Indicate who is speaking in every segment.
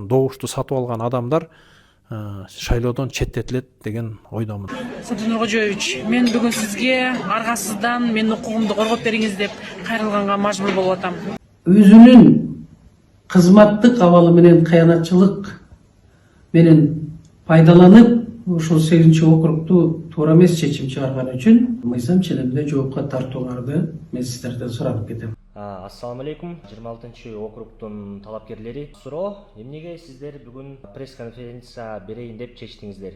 Speaker 1: Добушту сатып алган адамдар шайлоодон четтетилет деген ойдомун.
Speaker 2: Садыр Нуркожоевич, мен бүгүн сизге аргасыздан менин укугумду коргоп бериңиз деп кайрылганга мажбур болуп атам.
Speaker 3: Өзүнүн кызматтык абалы менен кыянатчылык менен пайдаланып, ушул 8-округду туура эмес чечим чыгарган үчүн мыйзам ченемде жоопко тартууларды мен сиздерден суранып кетем.
Speaker 4: Ассаламу алейкум. 26-округдун талапкерлери. Суроо, эмнеге сиздер бүгүн пресс-конференция берейин деп чечтиңиздер?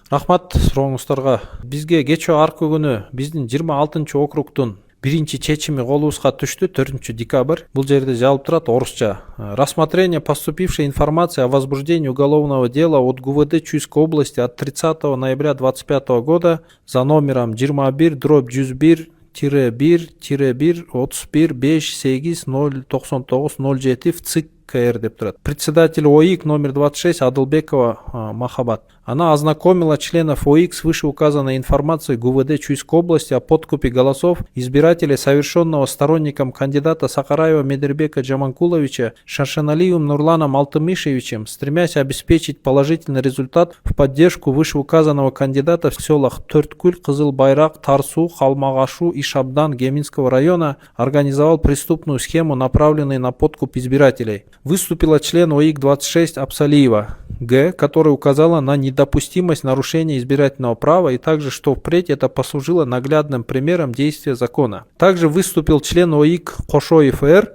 Speaker 1: Рахмат сурооңуздарга. Бизге кечээ аркы күнү биздин 26-округдун биринчи чечими колубузга түштү. 4 декабрь. Бул жерде жазылып турат орусча. Рассмотрение поступившей информации о возбуждении уголовного дела от ГУВД Чуйской области от 30 ноября 2025 года за номером 21-1-1-1-31-5-8-099-07 в ЦИК КР деп турат. Председатель ОИК номер 26 Адылбекова Махабат. Она ознакомила членов ОИК с вышеуказанной информацией ГУВД Чуйской области о подкупе голосов избирателей, совершенного сторонником кандидата Сакараева Медербека Джаманкуловича Шаршаналиевым Нурланом Алтымишевичем, стремясь обеспечить положительный результат в поддержку вышеуказанного кандидата в селах Төрткүл, Кызылбайрак, Тарсу, Халмагашу и Шабдан Геминского района, организовал преступную схему, направленную на подкуп избирателей. Выступила член ОИК-26 Апсалиева Г., которая указала на недопустимость нарушения избирательного права и также, что впредь это послужило наглядным примером действия закона. Также выступил член ОИК Кошоев Р.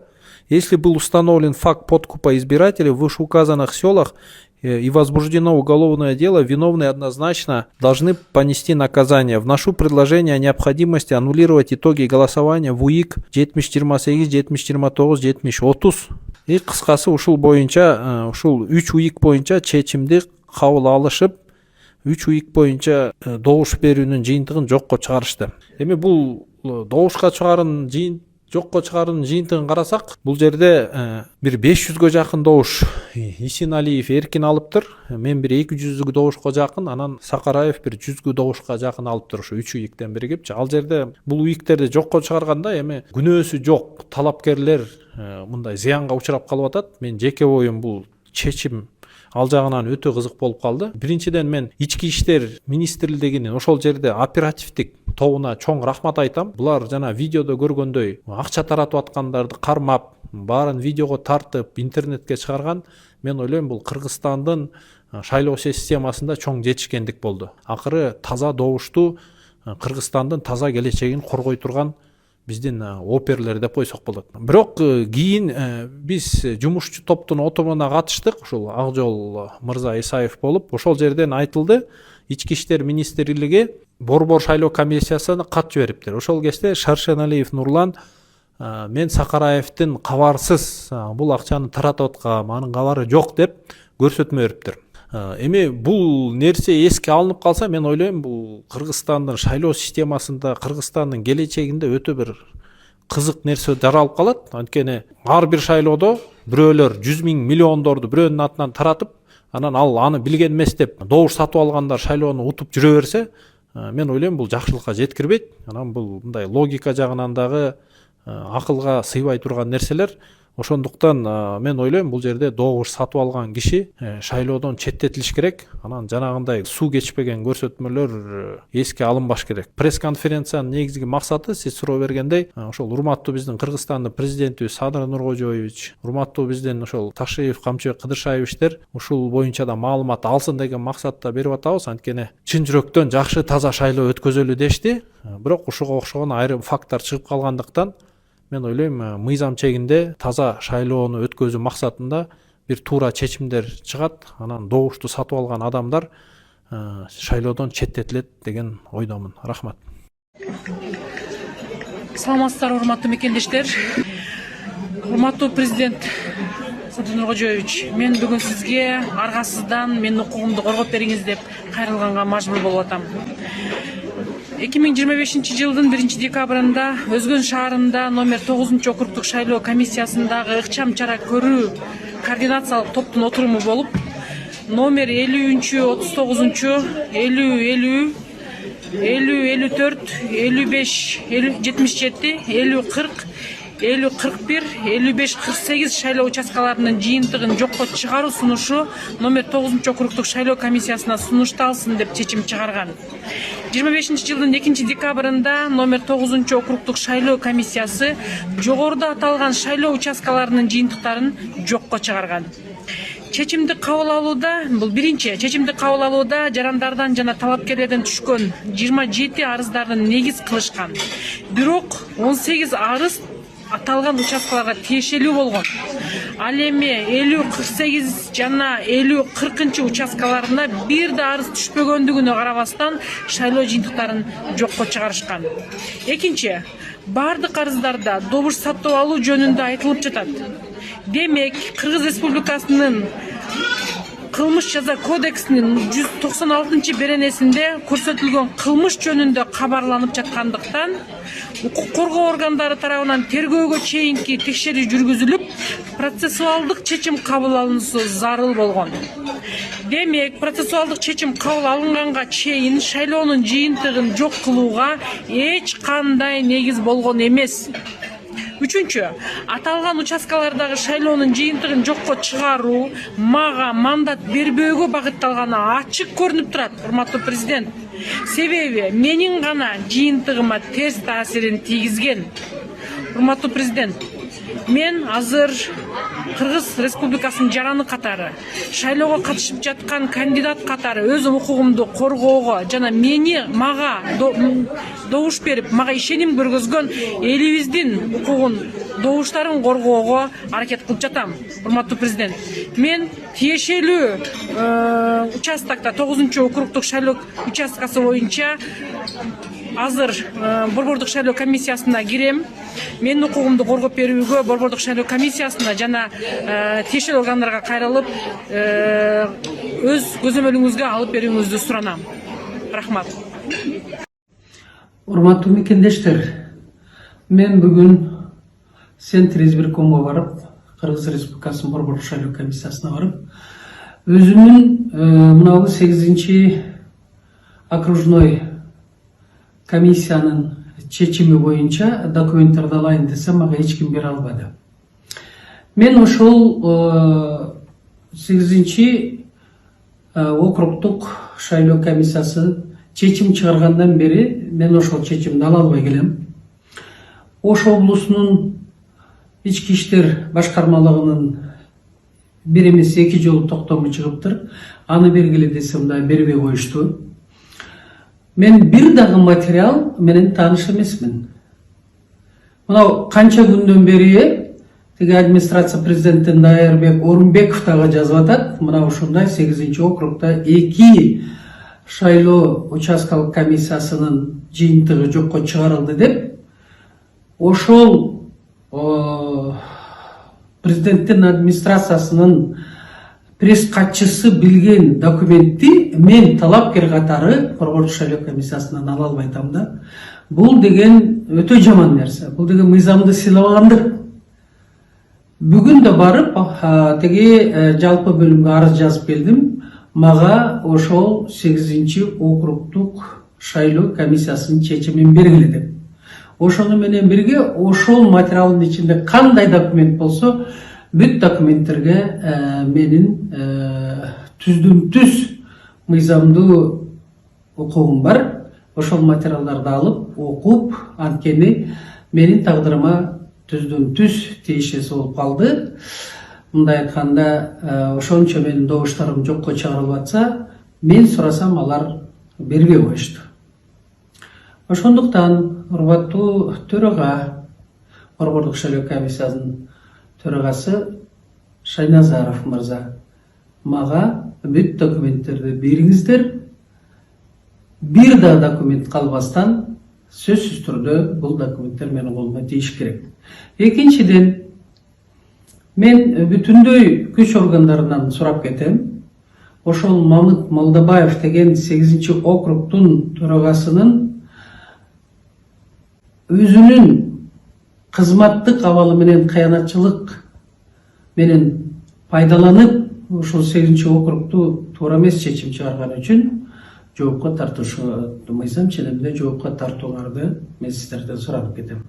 Speaker 1: Если был установлен факт подкупа избирателей в вышеуказанных селах и возбуждено уголовное дело, виновные однозначно должны понести наказание. Вношу предложение о необходимости аннулировать итоги голосования в УИК 70-28, 70-29, 70-30. И кыскасы ушул боюнча, ушул 3 УИК боюнча чечимди кабыл алышып, 3 УИК боюнча добуш берүүнүн жыйынтыгын жокко чыгарышты. Эми бул добушка чыгарын жокко чыгарынын жыйынтыгын карасак, бул жерде бир 500гө жакын добуш Исиналиев Эркин алыптыр. Мен бир 200гө добушка жакын, анан Сакараев бир 100гө добушка жакын алыптыр. Ушу 3 УИКтен биригипчи. Ал жерде бул УИКтерди жокко чыгарганда эми күнөөсү жок талапкерлер мындай зыянга учурап калып атат. Мен жеке оюм бул чечим ал жагынан өтө кызык болуп калды. Биринчиден мен ички иштер министрлигинин ошол жерде оперативдик тобуна чоң рахмат айтам. Булар жана видеодо көргөндөй акча таратып аткандарды кармап, баарын видеого тартып, интернетке чыгарган. Мен ойлойм бул Кыргызстандын шайлоо системасында чоң жетишкендик болду. Акыры таза добушту, Кыргызстандын таза келечегин коргой турган биздин оперлер деп койсок болот. Бирок кийин биз жумушчу топтун отомуна катыштык. Ушул Акжол мырза Исаев болуп, ошол жерден айтылды, ички иштер министрлиги борбор шайлоо комиссиясына кат жибериптир. Ошол кезде Шаршаналиев Нурлан мен Сакараевдин кабарсыз бул акчаны таратып аткам, анын кабары жок деп көрсөтмө бериптир. Эми бул нерсе эске алынып калса, мен ойлойм бул Кыргызстандын шайлоо системасында, Кыргызстандын келечегинде өтө бир кызык нерсе жаралып калат. Анткени ар бир шайлоодо бирөөлөр 100 миң миллиондорду бирөөнүн атынан таратып, анан ал аны билген эмес деп добуш сатып алгандар шайлоону утуп жүрө берсе, мен ойлойм бул жакшылыкка жеткирбейт. Анан бул мындай логика жагынан дагы акылга сыйбай турган нерселер. Ошондуктан мен ойлойм бул жерде добуш сатып алган киши шайлоодон четтетилиш керек. Анан жанагындай суу кечпеген көрсөтмөлөр эске алынбаш керек. Пресс-конференциянын негизги максаты, сиз суроо бергендей, ошол урматтуу биздин Кыргызстандын президенти Садыр Нуркожоевич, урматтуу биздин ошол Ташиев, Камчыбек Кыдыршаевичтер ушул боюнча да маалымат алсын деген максатта берип атабыз. Анткени чын жүрөктөн жакшы таза шайлоо өткөзөлү дешти. Бирок ушуга окшогон айрым факттар чыгып калгандыктан мен ойлойм мыйзам чегинде таза шайлоону өткөзүү максатында бир туура чечимдер чыгат. Анан добушту сатып алган адамдар шайлоодон четтетилет деген ойдомун. Рахмат.
Speaker 2: Саламатсыздар, урматтуу мекендештер. Урматтуу президент Садыр Нуркожоевич, мен бүгүн сизге аргасыздан менин укугумду коргоп бериңиз деп кайрылганга мажбур болуп атам. 2025-жылдын 1 декабрында Өзгөн шаарында номер 9-округдук шайлоо комиссиясындагы ыкчам чара көрүү координациялык топтун отуруму болуп, номер 50-39, 50-50, 50-54, 55, 77, 50-40, 50-41, 55-48 шайлоо участкаларынын жыйынтыгын жокко чыгаруу сунушу номер 9 округдук шайлоо комиссиясына сунушталсын деп чечим чыгарган. 25-жылдын 2-декабрында номер 9 округдук шайлоо комиссиясы жогоруда аталган шайлоо участкаларынын жыйынтыктарын жокко чыгарган. Чечимди кабыл алууда, бул биринчи, чечимди кабыл алууда жарандардан жана талапкерлерден түшкөн 27 арыздардын негиз кылышкан. Бирок 18 арыз аталган участкаларга тиешелүү болгон. Ал эми 50-48 жана 50-40 участкаларына бир да арыз түшпөгөндүгүнө карабастан шайлоо жыйынтыктарын жокко чыгарышкан. Экинчи, бардык арыздарда добуш сатып алуу жөнүндө айтылып жатат. Демек, Кыргыз Республикасынын Кылмыш жаза кодексинин 196 беренесинде көрсөтүлгөн кылмыш жөнүндө кабарланып жаткандыктан укук коргоо органдары тарабынан тергөөгө чейинки текшерүү жүргүзүлүп, процессуалдык чечим кабыл алынуусу зарыл болгон. Демек, процессуалдык чечим кабыл алынганга чейин шайлоонун жыйынтыгын жок кылууга эч кандай негиз болгон эмес. Үчүнчү, аталган участкалардагы шайлоонун жыйынтыгын жокко чыгаруу мага мандат бербөөгө багытталганы ачык көрүнүп турат, урматтуу президент. Себеби менин гана жыйынтыгыма терс таасирин тийгизген. Урматтуу президент, мен азыр Кыргыз Республикасынын жараны катары, шайлоого катышып жаткан кандидат катары өзүм укугумду коргоого жана мага добуш берип, мага ишеним көргөзгөн элибиздин укугун, добуштарын коргоого аракет кылып жатам. Урматтуу президент, мен тиешелүү участокто 9 округдук шайлоо участкасы боюнча азыр Борбордук шайлоо комиссиясына кирем. Менин укугумду коргоп берүүгө Борбордук шайлоо комиссиясына жана тиешелүү органдарга кайрылып, өз көзөмөлүңүзгө алып берүүңүздү суранам. Рахмат.
Speaker 3: Урматтуу мекендештер, мен бүгүн Центр избиркомго барып, Кыргыз Республикасынын Борбордук шайлоо комиссиясына барып, өзүмдүн мынау 8 окружной комиссиянын чечими боюнча документтерди алайын десем, мага эч ким бере албады. Мен ошол 8 округдук шайлоо комиссиясы чечим чыгаргандан бери мен ошол чечимди ала албай келем. Ош облусунун ички иштер башкармалыгынын бир эмес 2 жолу токтому чыгыптыр. Аны бергиле десем да бербей коюшту. Мен бир дагы материал менен тааныш эмесмин. Мына канча күндөн бери тиги администрация президенттин Дайырбек Орунбеков дагы жазып атат. Мына ушундай 8 округда 2 шайлоо участкалык комиссиясынын жыйынтыгы жокко чыгарылды деп. Ошол президенттин администрациясынын пресс катчысы билген документти мен талапкер катары Борбордук шайлоо комиссиясынан ала албай атам да. Бул деген өтө жаман нерсе. Бул деген мыйзамды сыйлабагандык. Бүгүн да барып, тиги жалпы бөлүмгө арыз жазып келдим. Мага ошол 8 округдук шайлоо комиссиясынын чечимин бергиле деп. Ошону менен бирге ошол материалдын ичинде кандай документ болсо, бүт документтерге менин түздөн түз мыйзамдуу укугум бар. Ошол материалдарды алып, окуп, анткени менин тагдырыма түздөн түз тиешеси болуп калды. Мындай айтканда, ошончо менин добуштарым жокко чыгарылып атса, мен сурасам алар бербей коюшту. Ошондуктан урматтуу төрага, Борбордук шайлоо комиссиясынын төрагасы Шайназаров мырза, мага бүт документтерди бериңиздер. Бир да документ калбастан сөзсүз түрдө бул документтер менин колума тийиш керек. Экинчиден, мен бүтүндөй күч органдарынан сурап кетем. Ошол Мамыт Малдабаев деген 8 округдун төрагасынын өзүнүн кызматтык абалы менен кыянатчылык менен пайдаланып, ошол 8 округду туура эмес чечим чыгарган үчүн жоопко тартышты. Мыйзам ченемде жоопко тартууларды мен сиздерден сурап кетем.